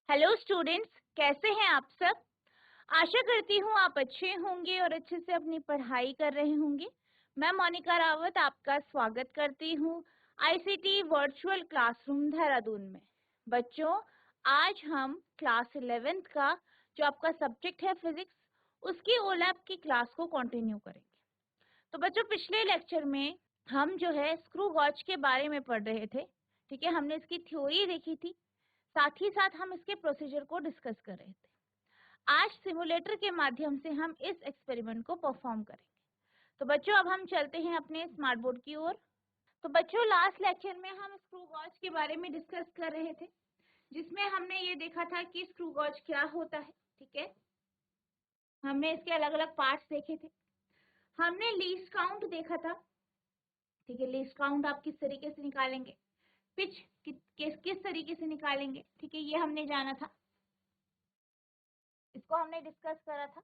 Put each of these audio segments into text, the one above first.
Hello students, कैसे हैं आप सब। आशा करती हूँ आप अच्छे होंगे और अच्छे से अपनी पढ़ाई कर रहे होंगे। मैं मोनिका रावत आपका स्वागत करती हूँ आईसीटी वर्चुअल क्लासरूम देहरादून में। बच्चों, आज हम क्लास 11th का जो आपका सब्जेक्ट है फिजिक्स, उसकी ओलैब की क्लास को कंटिन्यू करेंगे। तो बच्चों, पिछले लेक्चर में हम जो है स्क्रू गॉज के बारे में पढ़ रहे थे। ठीक है, हमने इसकी थ्योरी देखी थी, साथ ही साथ हम इसके प्रोसीजर को डिस्कस कर रहे थे। आज सिमुलेटर के माध्यम से हम इस एक्सपेरिमेंट को परफॉर्म करेंगे। तो बच्चों, अब हम चलते हैं अपने स्मार्ट बोर्ड की ओर। तो बच्चों, लास्ट लेक्चर में हम स्क्रू गॉज के बारे में डिस्कस कर रहे थे, जिसमें हमने ये देखा था कि स्क्रू गॉज क्या होता है। ठीक है, हमने इसके अलग अलग पार्ट्स देखे थे। हमने लीस्ट काउंट देखा था। ठीक है, लीस्ट काउंट आप किस तरीके से निकालेंगे, पिच किस तरीके से निकालेंगे। ठीक है, ये हमने जाना था, इसको हमने डिस्कस करा था।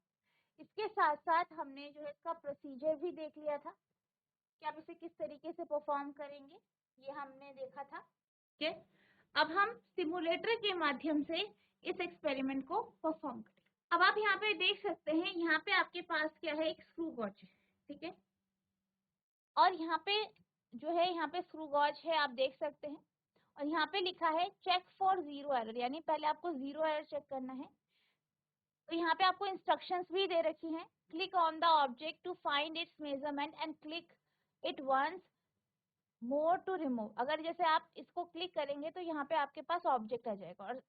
इसके साथ साथ हमने जो है इसका प्रोसीजर भी देख लिया था कि आप इसे किस तरीके से परफॉर्म करेंगे, ये हमने देखा था। ठीक है, अब हम सिमुलेटर के माध्यम से इस एक्सपेरिमेंट को परफॉर्म करेंगे। अब आप यहाँ पे देख सकते हैं, यहाँ पे आपके पास क्या है, एक स्क्रू गॉज है। ठीक है, और यहाँ पे जो है, यहाँ पे स्क्रू गॉज है, आप देख सकते हैं। और यहाँ पे लिखा है चेक फॉर जीरो एरर, यानी पहले आपको जीरो एरर चेक करना है। तो यहाँ पे आपको इंस्ट्रक्शंस भी दे रखी हैं। Click on the object to find its measurement and click it once more to remove. अगर जैसे आप इसको क्लिक करेंगे तो यहाँ पे आपके पास ऑब्जेक्ट आ जाएगा, और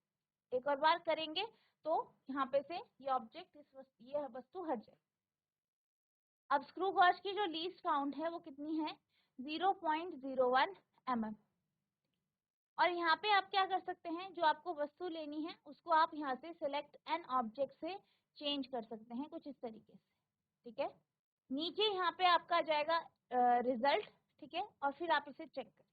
एक और बार करेंगे तो यहाँ पे से ये ऑब्जेक्ट, ये वस्तु हट जाएगी। अब स्क्रू गॉज की जो लीस्ट काउंट है वो कितनी है, 0.01 mm। और यहाँ पे आप क्या कर सकते हैं, जो आपको वस्तु लेनी है उसको आप यहाँ से सिलेक्ट एन ऑब्जेक्ट से चेंज कर सकते हैं कुछ इस तरीके से। ठीक है, नीचे यहाँ पे आपका आ जाएगा रिजल्ट। ठीक है, और फिर आप इसे चेक करें।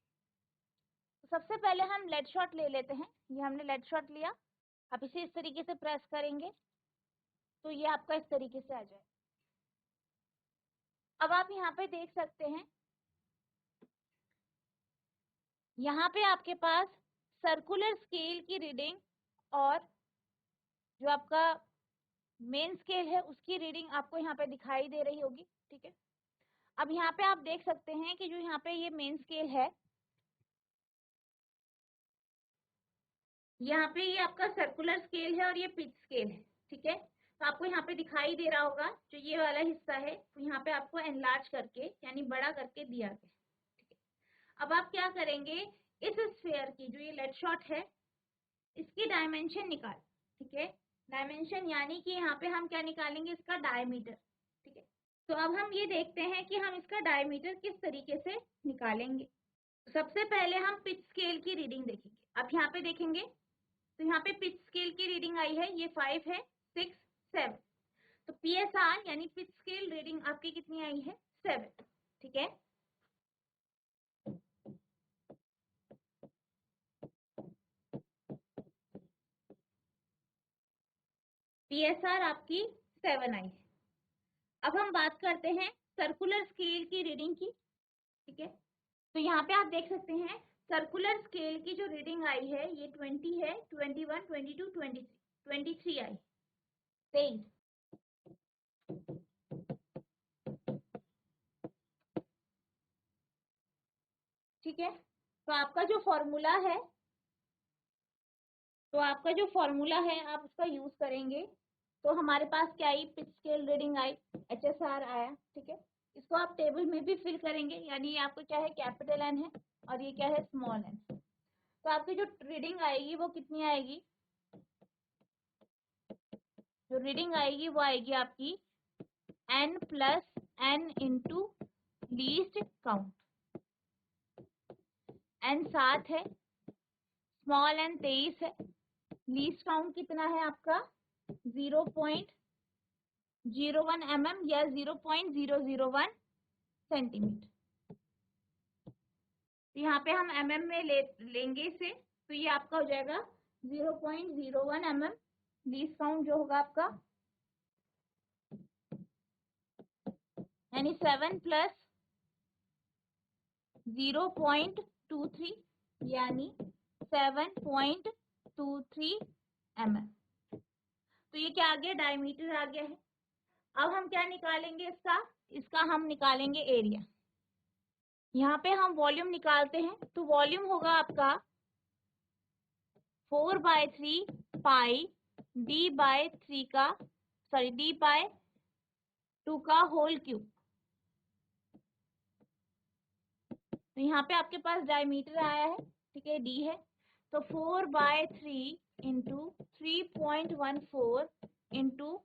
तो सबसे पहले हम लेड शॉट ले लेते हैं। ये हमने लेड शॉट लिया, आप इसे इस तरीके से प्रेस करेंगे तो ये आपका इस तरीके से आ जाएगा। अब आप यहाँ पे देख सकते हैं, यहाँ पे आपके पास सर्कुलर स्केल की रीडिंग और जो आपका मेन स्केल है उसकी रीडिंग आपको यहाँ पे दिखाई दे रही होगी। ठीक है, अब यहाँ पे आप देख सकते हैं कि जो यहाँ पे ये मेन स्केल है, यहाँ पे ये आपका सर्कुलर स्केल है और ये पिच स्केल है। ठीक है, तो आपको यहाँ पे दिखाई दे रहा होगा जो ये वाला हिस्सा है, तो यहाँ पे आपको एनलार्ज करके यानी बड़ा करके दिया गया। ठीक है, अब आप क्या करेंगे, इस स्फीयर की जो ये लेड शॉट है इसकी डायमेंशन निकाल। ठीक है, डायमेंशन यानी कि यहाँ पे हम क्या निकालेंगे, इसका डायमीटर। ठीक है, तो अब हम ये देखते हैं कि हम इसका डायमीटर किस तरीके से निकालेंगे। सबसे पहले हम पिच स्केल की रीडिंग देखेंगे। आप यहाँ पे देखेंगे तो यहाँ पे पिच स्केल की रीडिंग आई है, ये 5 है, 6, 7। तो PSR यानी पिच स्केल रीडिंग आपकी कितनी आई है, 7। ठीक है, PSR आपकी 7 आई है। अब हम बात करते हैं सर्कुलर स्केल की रीडिंग की। ठीक है, तो यहाँ पे आप देख सकते हैं सर्कुलर स्केल की जो रीडिंग आई है ये 20 है, 21, 22, 23, 23 आई, 23। ठीक है, तो आपका जो फॉर्मूला है आप उसका यूज करेंगे। तो हमारे पास क्या आई, पिच स्केल रीडिंग आई, HSR आया। ठीक है, इसको आप टेबल में भी फिल करेंगे, यानी ये आपको क्या है, कैपिटल N है और ये क्या है, स्मॉल n। तो आपकी जो रीडिंग आएगी वो कितनी आएगी, जो रीडिंग आएगी वो आएगी आपकी n + n into least count. n 7 है, स्मॉल n 23 है, लीस्ट काउंट कितना है आपका 0.01 mm या 0.001 सेंटीमीटर। तो यहाँ पे हम mm में लेंगे इसे, तो ये आपका हो जाएगा 0.01 mm। लीस्ट काउंट जो होगा आपका, यानी 7 + 0.23 यानी 7.23 mm। तो ये क्या आ गया, डायमीटर आ गया है। अब हम क्या निकालेंगे इसका हम निकालेंगे एरिया। यहाँ पे हम वॉल्यूम निकालते हैं, तो वॉल्यूम होगा आपका 4/3 पाई d/3 का d/2 का होल क्यूब। तो यहाँ पे आपके पास डायमीटर आया है, ठीक है, d है, तो 4/3 इंटू 3.14 इंटू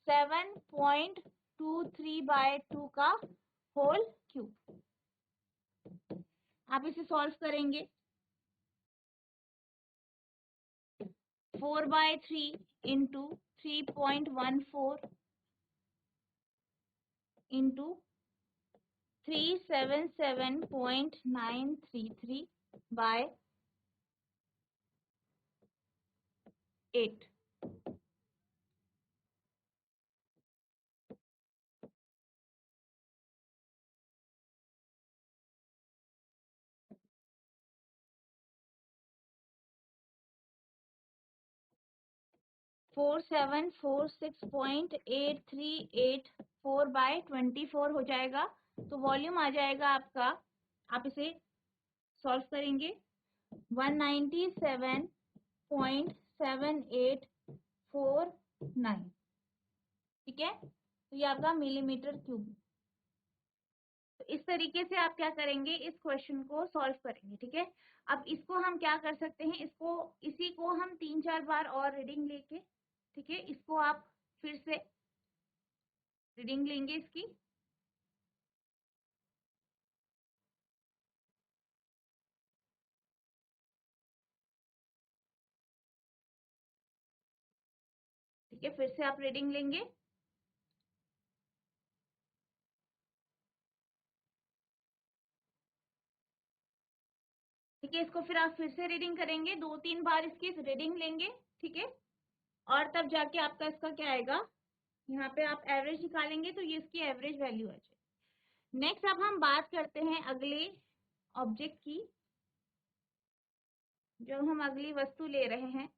7.23/2 का होल क्यूब। आप इसे सॉल्व करेंगे, 4/3 इंटू 3.14 इंटू 377.933/8। 4746.8384/24 हो जाएगा। तो वॉल्यूम आ जाएगा आपका, आप इसे सॉल्व करेंगे, 197.7849। ठीक है, तो ये आपका मिलीमीटर क्यूब। तो इस तरीके से आप क्या करेंगे, इस क्वेश्चन को सॉल्व करेंगे। ठीक है, अब इसको हम क्या कर सकते हैं, इसी को हम 3-4 बार और रीडिंग लेके, ठीक है, इसको आप फिर से रीडिंग लेंगे इसकी। ठीक है, फिर से आप रीडिंग लेंगे। ठीक है, इसको फिर आप फिर से रीडिंग करेंगे, 2-3 बार इसकी रीडिंग लेंगे। ठीक है, और तब जाके आपका इसका क्या आएगा, यहाँ पे आप एवरेज निकालेंगे तो ये इसकी एवरेज वैल्यू आ जाएगी। नेक्स्ट अब हम बात करते हैं अगले ऑब्जेक्ट की, जो हम अगली वस्तु ले रहे हैं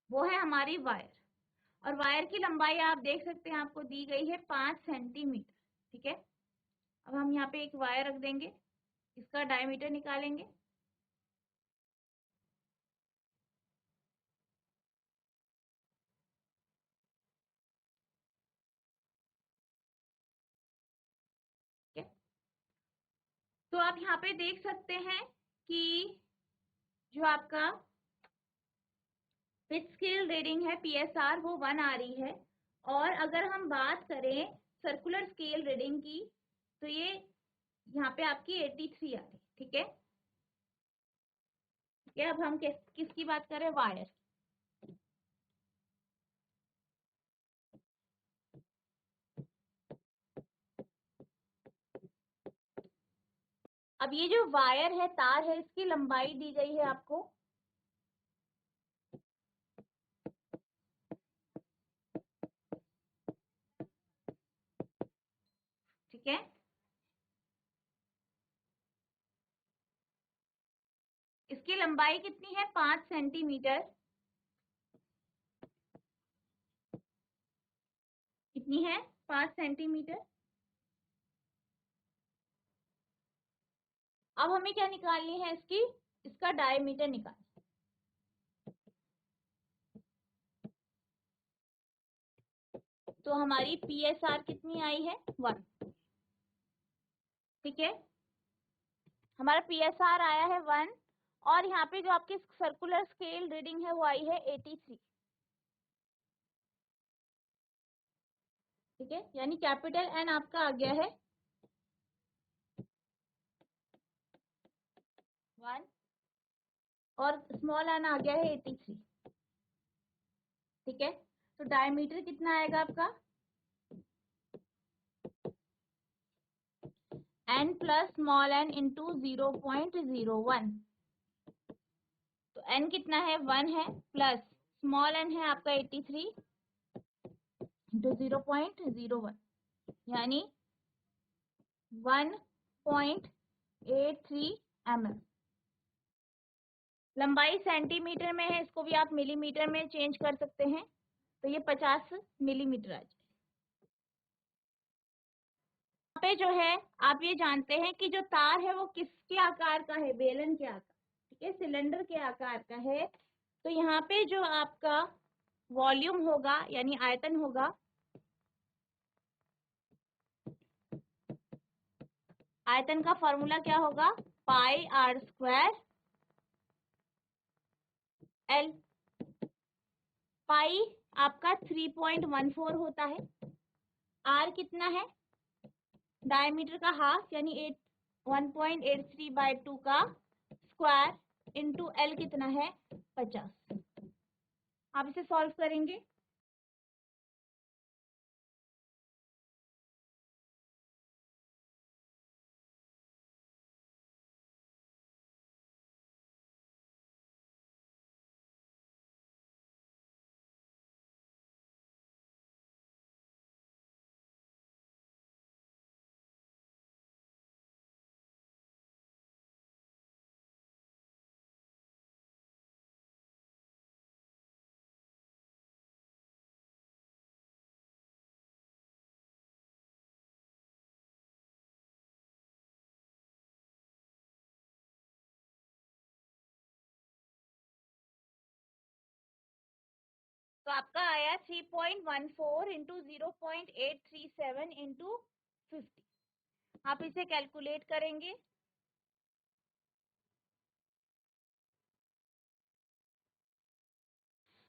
वो है हमारी वायर। और वायर की लंबाई आप देख सकते हैं, आपको दी गई है 5 सेंटीमीटर। ठीक है, अब हम यहाँ पे एक वायर रख देंगे, इसका डायमीटर निकालेंगे। ठीक है, तो आप यहाँ पे देख सकते हैं कि जो आपका पिच स्केल रीडिंग है PSR वो 1 आ रही है। और अगर हम बात करें सर्कुलर स्केल रीडिंग की, तो ये यहाँ पे आपकी 83 आ रही है। ठीक है, ठीक है, अब हम किसकी बात करें, वायर। अब ये जो वायर है, तार है, इसकी लंबाई दी गई है आपको, ठीक है, इसकी लंबाई कितनी है, 5 सेंटीमीटर। कितनी है, 5 सेंटीमीटर। अब हमें क्या निकालनी है, इसका डायमीटर निकाल। तो हमारी PSR कितनी आई है, 1। ठीक है, हमारा PSR आया है 1, और यहाँ पे जो आपकी सर्कुलर स्केल रीडिंग है वो आई है 83। ठीक है, यानी कैपिटल N आपका आ गया है 1 और स्मॉल n आ गया है 83। ठीक है, तो डायमीटर कितना आएगा आपका, n plus small n into 0.01। तो n कितना है, 1 है, प्लस स्मॉल n है आपका 83 इंटू 0.01, यानी 1.83 mm। लंबाई सेंटीमीटर में है, इसको भी आप मिलीमीटर में चेंज कर सकते हैं, तो ये 50 मिलीमीटर आ जाए। यहाँ पे जो है आप ये जानते हैं कि जो तार है वो किसके आकार का है, बेलन के आकार, ठीक है, सिलेंडर के आकार का है। तो यहाँ पे जो आपका वॉल्यूम होगा यानी आयतन होगा, आयतन का फॉर्मूला क्या होगा, पाई आर स्क्वायर एल। पाई आपका 3.14 होता है, आर कितना है, डायमीटर का हाफ यानी 1.83/2 का स्क्वायर इंटू एल कितना है 50। आप इसे सॉल्व करेंगे। तो आपका आया 3.14 इंटू 0.837 इंटू 50। आप इसे कैलकुलेट करेंगे।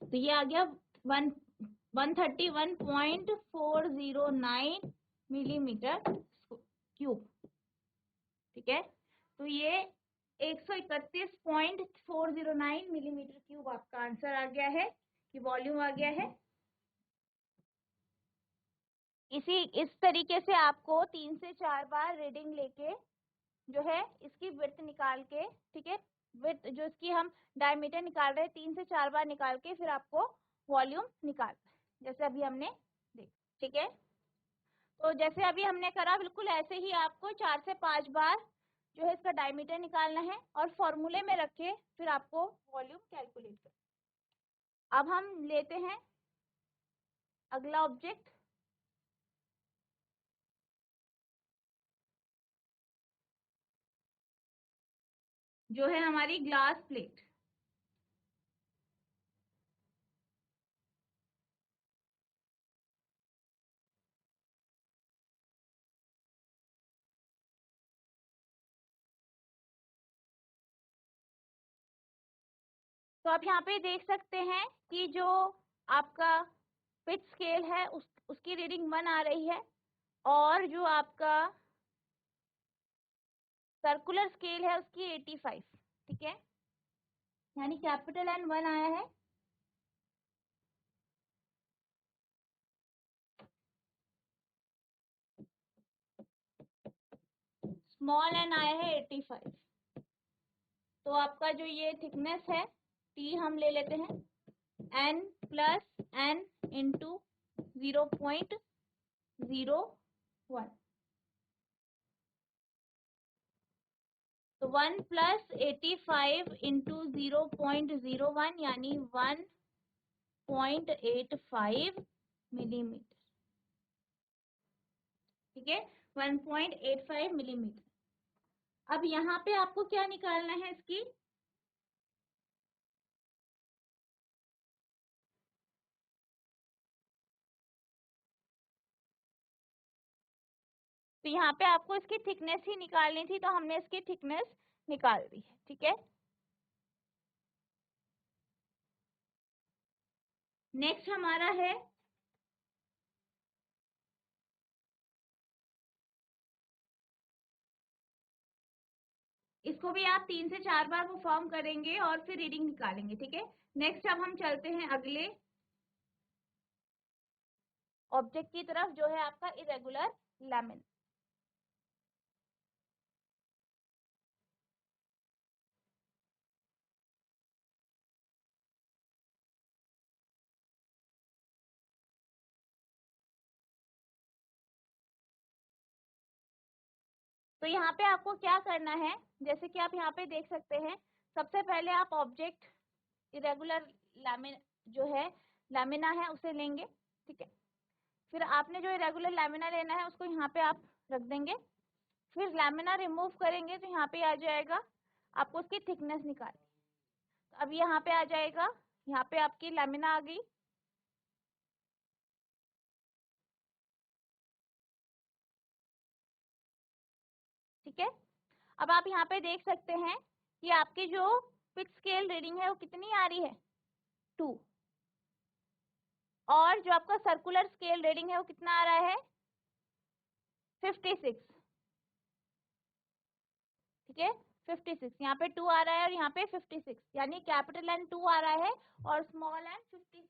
तो ये आ गया 131.409 मिलीमीटर क्यूब, ठीक है। तो ये 131.409 मिलीमीटर क्यूब आपका आंसर आ गया है, कि वॉल्यूम आ गया है। इस तरीके से आपको 3 से 4 बार रीडिंग लेके जो है इसकी विड्थ निकाल के, ठीक है, विड्थ जो इसकी हम डायमीटर निकाल रहे हैं 3 से 4 बार निकाल के फिर आपको वॉल्यूम निकाल, जैसे अभी हमने देखा, ठीक है। तो जैसे अभी हमने करा बिल्कुल ऐसे ही आपको 4 से 5 बार जो है इसका डायमीटर निकालना है और फॉर्मूले में रखे फिर आपको वॉल्यूम कैलकुलेट करना। अब हम लेते हैं अगला ऑब्जेक्ट, जो है हमारी ग्लास प्लेट। तो आप यहाँ पे देख सकते हैं कि जो आपका पिच स्केल है उसकी रीडिंग 1 आ रही है, और जो आपका सर्कुलर स्केल है उसकी 85, ठीक है, यानी कैपिटल N 1 आया है, स्मॉल n आया है 85। तो आपका जो ये थिकनेस है T हम ले लेते हैं n प्लस n इंटू 0.01, तो 1 प्लस 85 इंटू 0.01 यानी 1.85 मिलीमीटर, ठीक है, 1.85 मिलीमीटर। अब यहाँ पे आपको क्या निकालना है इसकी, तो यहाँ पे आपको इसकी थिकनेस ही निकालनी थी, तो हमने इसकी थिकनेस निकाल दी है, ठीक है। नेक्स्ट हमारा है इसको भी आप 3 से 4 बार परफॉर्म करेंगे और फिर रीडिंग निकालेंगे, ठीक है। नेक्स्ट अब हम चलते हैं अगले ऑब्जेक्ट की तरफ, जो है आपका इरेगुलर लैमिन। तो यहाँ पे आपको क्या करना है, जैसे कि आप यहाँ पे देख सकते हैं सबसे पहले आप ऑब्जेक्ट इरेगुलर लैमिना है उसे लेंगे, ठीक है। फिर आपने जो इरेगुलर लैमिना लेना है उसको यहाँ पे आप रख देंगे। फिर लैमिना रिमूव करेंगे तो यहाँ पे आ जाएगा, आपको उसकी थिकनेस निकालनी। तो अब यहाँ पे आ जाएगा, यहाँ पे आपकी लैमिना आ गई। ठीक है, अब आप यहाँ पे देख सकते हैं कि आपकी जो पिच स्केल रीडिंग है वो कितनी आ रही है, 2। और जो आपका सर्कुलर स्केल रीडिंग है वो कितना आ रहा है, 56। ठीक है, 56। यहाँ पे 2 आ रहा है और यहाँ पे 56, यानी कैपिटल एन 2 आ रहा है और स्मॉल एन 56।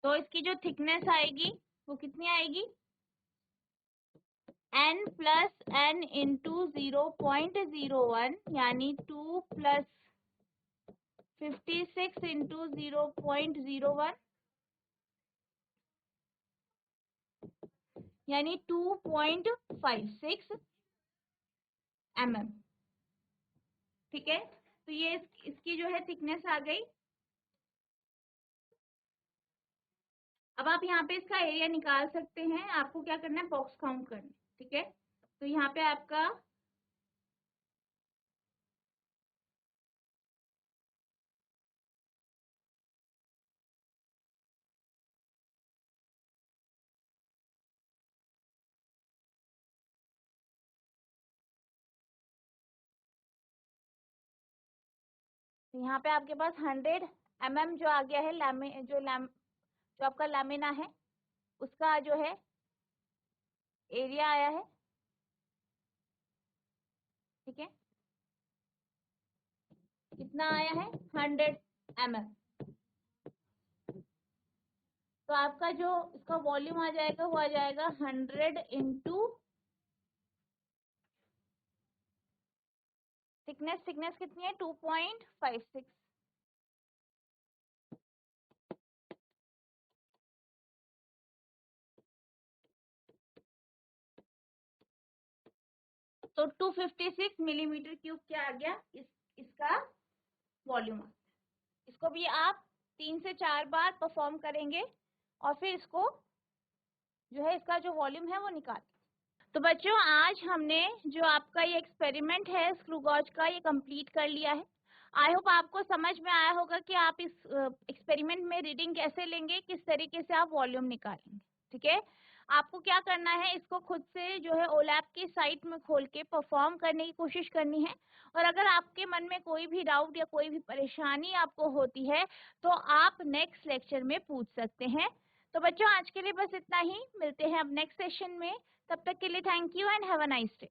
तो इसकी जो थिकनेस आएगी वो कितनी आएगी, n प्लस n इंटू 0.01, यानी 2 प्लस 56 इंटू 0.01, यानी 2.56 mm। ठीक है, तो ये इसकी जो है थिकनेस आ गई। अब आप यहाँ पे इसका एरिया निकाल सकते हैं, आपको क्या करना है, बॉक्स काउंट करना। ठीक है, तो यहाँ पे आपका यहाँ पे आपके पास 100 mm जो आ गया है, जो आपका लैमिना है उसका जो है एरिया आया है। ठीक है, कितना आया है, 100 mm। तो आपका जो इसका वॉल्यूम आ जाएगा वो आ जाएगा 100 इंटू थिकनेस। थिकनेस कितनी है, 2.56। तो 256 मिलीमीटर क्यूब क्या आ गया, इसका वॉल्यूम। इसको भी आप 3 से 4 बार परफॉर्म करेंगे और फिर इसको जो है इसका जो वॉल्यूम है वो निकाल। तो बच्चों आज हमने जो आपका ये एक्सपेरिमेंट है स्क्रू गॉज का, ये कंप्लीट कर लिया है। आई होप आपको समझ में आया होगा कि आप इस एक्सपेरिमेंट में रीडिंग कैसे लेंगे, किस तरीके से आप वॉल्यूम निकालेंगे। ठीक है, आपको क्या करना है, इसको खुद से जो है ओलैप की साइट में खोल के परफॉर्म करने की कोशिश करनी है। और अगर आपके मन में कोई भी डाउट या कोई भी परेशानी आपको होती है तो आप नेक्स्ट लेक्चर में पूछ सकते हैं। तो बच्चों आज के लिए बस इतना ही, मिलते हैं अब नेक्स्ट सेशन में। तब तक के लिए thank you and have a nice day.